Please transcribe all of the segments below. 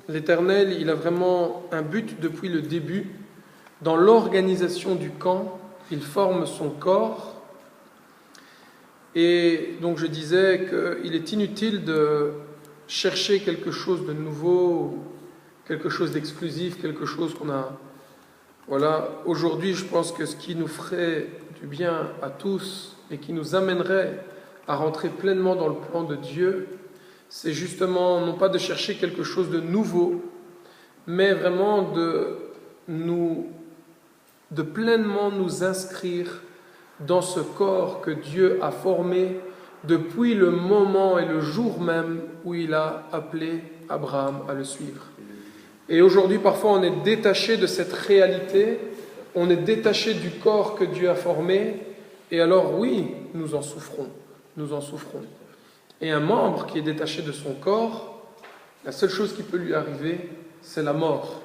l'Éternel, il a vraiment un but depuis le début. Dans l'organisation du camp, il forme son corps. Et donc je disais qu'il est inutile de chercher quelque chose de nouveau, quelque chose d'exclusif, quelque chose qu'on a... Voilà, aujourd'hui je pense que ce qui nous ferait du bien à tous et qui nous amènerait à rentrer pleinement dans le plan de Dieu, c'est justement non pas de chercher quelque chose de nouveau, mais vraiment de pleinement nous inscrire dans ce corps que Dieu a formé depuis le moment et le jour même où il a appelé Abraham à le suivre. Et aujourd'hui, parfois, on est détaché de cette réalité, on est détaché du corps que Dieu a formé, et alors oui, nous en souffrons. Et un membre qui est détaché de son corps, la seule chose qui peut lui arriver, c'est la mort.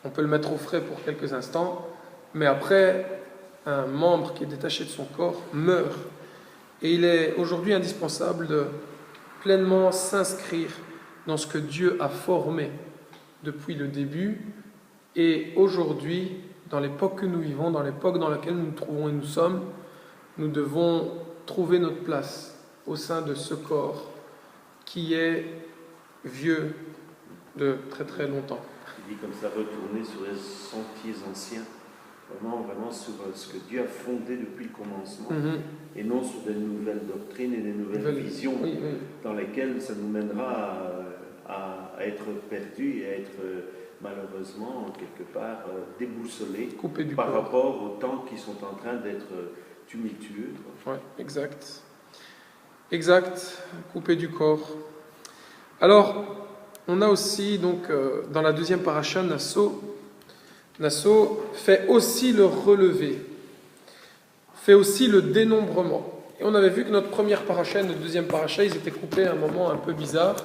On peut le mettre au frais pour quelques instants, mais après, un membre qui est détaché de son corps meurt. Et il est aujourd'hui indispensable de pleinement s'inscrire dans ce que Dieu a formé depuis le début. Et aujourd'hui, dans l'époque que nous vivons, dans l'époque dans laquelle nous nous trouvons et nous sommes, nous devons trouver notre place au sein de ce corps qui est vieux de très très longtemps. Il dit comme ça, retourner sur les sentiers anciens, vraiment sur ce que Dieu a fondé depuis le commencement, et non sur des nouvelles doctrines et des nouvelles visions dans lesquelles ça nous mènera à être perdus et à être malheureusement quelque part déboussolés par rapport aux temps qui sont en train d'être tumultueux. Oui, exact, coupé du corps. Alors, on a aussi donc dans la deuxième paracha, Nasso fait aussi le relevé, fait aussi le dénombrement. Et on avait vu que notre première paracha et notre deuxième paracha, ils étaient coupés à un moment un peu bizarre.